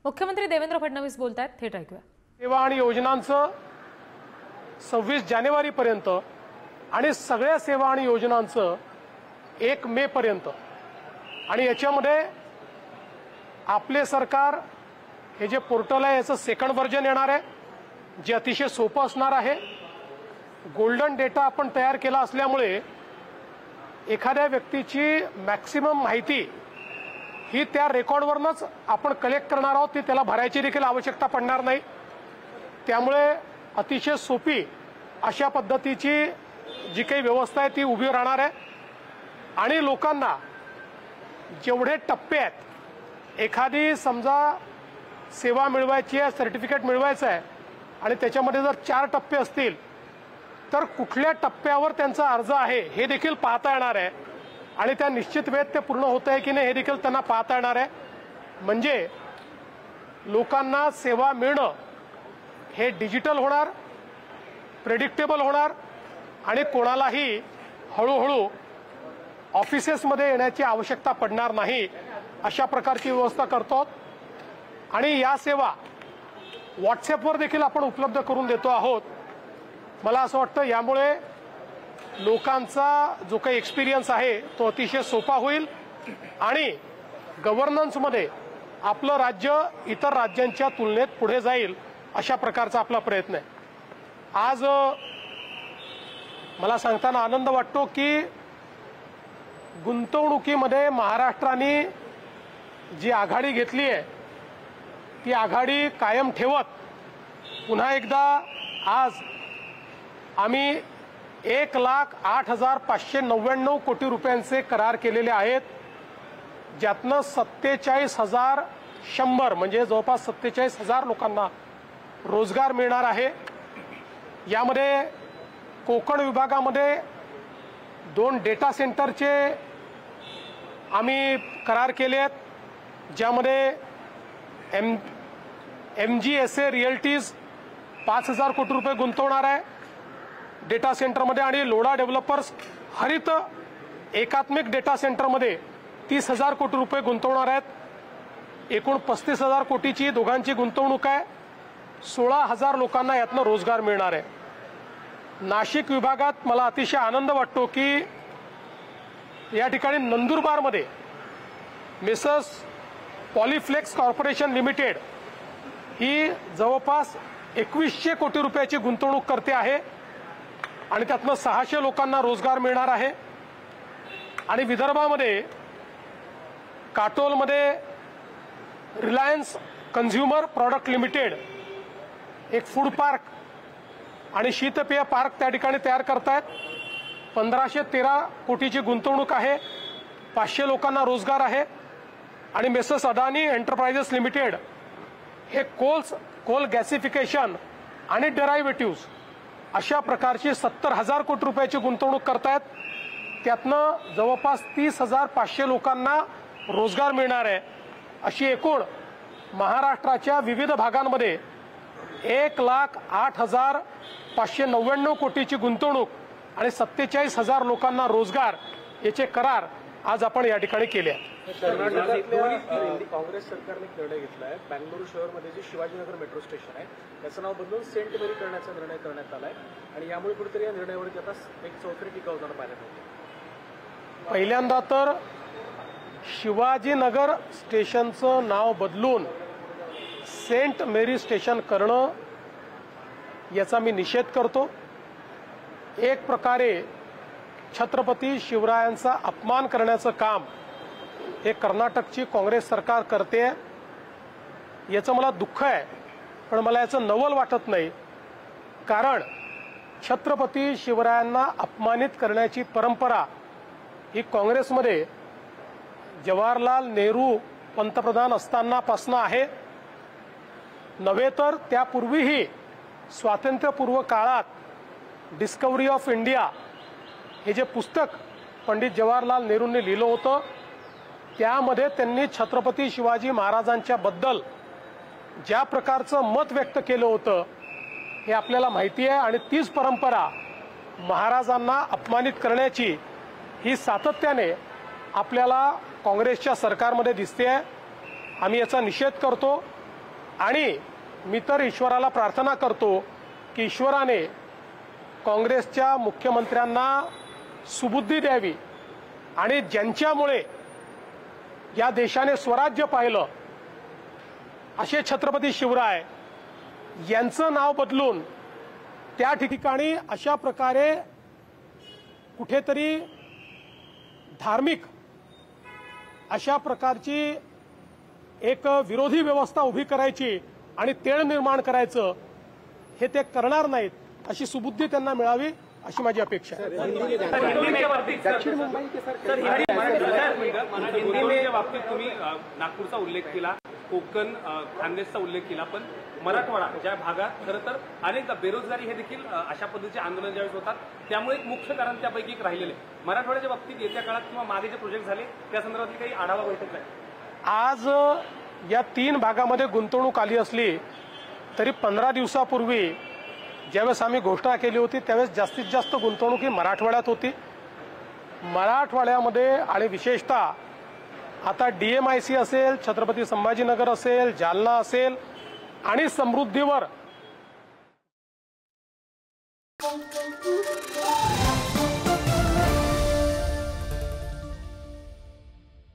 मुख्यमंत्री देवेंद्र फडणवीस बोलतायत, थेट ऐकूया। सेवा आणि योजनांचं 26 जानेवारीपर्यंत आणि सगळ्या सेवा आणि योजनांचं 1 मे पर्यंत आणि याच्यामध्ये आपले सरकार हे जे पोर्टल आहे याचं सेकंड व्हर्जन येणार आहे, जे अतिशय सोपं असणार आहे। गोल्डन डेटा आपण तयार केला असल्यामुळे एखाद्या व्यक्तीची मॅक्सिमम माहिती ही त्या रेकॉर्डवरनच आपण कलेक्ट करणार आहोत, ती त्याला भरायची देखील आवश्यकता पडणार नाही। त्यामुळे अतिशय सोपी अशा पद्धतीची जी काही व्यवस्था आहे ती उभी राहणार आहे आणि लोकांना जेवढे टप्पे आहेत, एखादी समजा सेवा मिळवायची आहे, सर्टिफिकेट मिळवायचं आहे आणि त्याच्यामध्ये जर 4 टप्पे असतील तर कुठल्या टप्प्यावर त्यांचा अर्ज आहे हे देखील पाहता येणार आहे आणि त्या निश्चित वेळेत ते पूर्ण होत आहे की नाही हे देखील त्यांना पाहता येणार आहे। म्हणजे लोकांना सेवा मिळणं हे डिजिटल होणार, प्रेडिक्टेबल होणार आणि कोणालाही हळूहळू ऑफिसेसमध्ये येण्याची आवश्यकता पडणार नाही, अशा प्रकारची व्यवस्था करतो। आणि या सेवा व्हॉट्सॲपवर देखील आपण उपलब्ध करून देतो आहोत। मला असं वाटतं यामुळे लोकांचा जो काही एक्सपिरियन्स आहे तो अतिशय सोपा होईल आणि गव्हर्नन्समध्ये आपलं राज्य इतर राज्यांच्या तुलनेत पुढे जाईल, अशा प्रकारचा आपला प्रयत्न आहे। आज मला सांगताना आनंद वाटतो की गुंतवणुकीमध्ये महाराष्ट्राने जी आघाडी घेतली आहे ती आघाडी कायम ठेवत पुन्हा एकदा आज आम्ही 1,08,599 कोटी रुपयांचे करार केलेले आहेत, ज्यातनं 47,100 म्हणजे जवळपास 47,000 लोकांना रोजगार मिळणार आहे। यामध्ये कोकण विभागामध्ये 2 डेटा सेंटरचे आम्ही करार केले आहेत, ज्यामध्ये MGSA रिअल्टीज 5,000 कोटी रुपये गुंतवणार आहे डेटा सेंटरमध्ये आणि लोढा डेव्हलपर्स हरित एकात्मिक डेटा सेंटरमध्ये 30,000 कोटी रुपये गुंतवणार आहेत। एकूण 35,000 कोटीची दोघांची गुंतवणूक आहे। 16,000 लोकांना यातनं रोजगार मिळणार आहे। नाशिक विभागात मला अतिशय आनंद वाटतो की या ठिकाणी नंदुरबारमध्ये मेसर्स पॉलिफ्लेक्स कॉर्पोरेशन लिमिटेड ही जवळपास 2100 कोटी रुपयाची गुंतवणूक करते आहे आणि त्यातनं 600 लोकांना रोजगार मिळणार आहे। आणि विदर्भामध्ये काटोलमध्ये रिलायन्स कन्झ्युमर प्रॉडक्ट लिमिटेड एक फूड पार्क आणि शीतपेय पार्क त्या ठिकाणी तयार करतायत। 1513 कोटीची गुंतवणूक आहे, 500 लोकांना रोजगार आहे। आणि मेसर्स अदानी एंटरप्राइजेस लिमिटेड हे कोल गॅसिफिकेशन आणि डेरायव्हेटिव्स अशा प्रकारची 70,000 कोटी रुपयाची गुंतवणूक करतायत, त्यातनं जवळपास 30,500 लोकांना रोजगार मिळणार आहे। अशी एकूण महाराष्ट्राच्या विविध भागांमध्ये 1,08,599 कोटीची गुंतवणूक आणि 47,000 लोकांना रोजगार याचे करार आज आपण या ठिकाणी केले आहेत। काँग्रेस सरकारने निर्णय घेतला आहे, बँगळुरू शहरमध्ये जे शिवाजीनगर मेट्रो स्टेशन आहे त्याचं नाव बदलून सेंट मेरी करण्याचा निर्णय करण्यात आला आहे आणि यामुळे कुठेतरी या निर्णयावरती आता एक चौकडी टीका होताना पाहायला मिळते। पहिल्यांदा तर शिवाजीनगर स्टेशनचं नाव बदलून सेंट मेरी स्टेशन करणं याचा मी निषेध करतो। एक प्रकारे छत्रपती शिवरायांचा अपमान करण्याचं काम हे कर्नाटकची काँग्रेस सरकार करते, याचं मला दुःख आहे, पण मला याचं नवल वाटत नाही। कारण छत्रपती शिवरायांना अपमानित करण्याची परंपरा ही काँग्रेसमध्ये जवाहरलाल नेहरू पंतप्रधान असतानापासून आहे, नव्हे तर त्यापूर्वीही स्वातंत्र्यपूर्व काळात डिस्कव्हरी ऑफ इंडिया हे जे पुस्तक पंडित जवाहरलाल नेहरूंनी लिहिलं होतं त्यामध्ये त्यांनी छत्रपती शिवाजी महाराजांच्या बद्दल ज्या प्रकारचं मत व्यक्त केलं होतं हे आपल्याला माहिती आहे आणि तीच परंपरा महाराजांना अपमानित करण्याची ही सातत्याने आपल्याला काँग्रेसच्या सरकारमध्ये दिसते आहे। आम्ही याचा निषेध करतो आणि मी तर ईश्वराला प्रार्थना करतो की ईश्वराने काँग्रेसच्या मुख्यमंत्र्यांना सुबुद्धी द्यावी आणि ज्यांच्यामुळे या देशाने स्वराज्य पाहिलं असे छत्रपती शिवराय यांचं नाव बदलून त्या ठिकाणी अशा प्रकारे कुठेतरी धार्मिक अशा प्रकारची एक विरोधी व्यवस्था उभी करायची आणि तेढ निर्माण करायचं हे ते करणार नाहीत अशी सुबुद्धी त्यांना मिळावी अशी माझी अपेक्षा आहे. हिंदीच्या बाबतीत तुम्ही नागपूरचा उल्लेख केला, कोकण खानदेशचा उल्लेख केला, पण मराठवाडा ज्या भागात खरं तर अनेक बेरोजगारी हे देखील अशा पद्धतीचे आंदोलन ज्यावेळेस होतात त्यामुळे एक मुख्य कारण त्यापैकी एक राहिलेलं आहे. मराठवाड्याच्या बाबतीत येत्या काळात किंवा मागे जे प्रोजेक्ट झाले त्या संदर्भातली काही आढावा बैठक आहे. आज या 3 भागामध्ये गुंतवणूक आली असली तरी 15 दिवसापूर्वी ज्यावेळेस आम्ही घोषणा केली होती त्यावेळेस जास्तीत जास्त गुंतवणूक ही मराठवाड्यात होती. मराठवाड्यामध्ये आणि विशेषतः आता DMIC असेल, छत्रपती संभाजीनगर असेल, जालना असेल आणि समृद्धीवर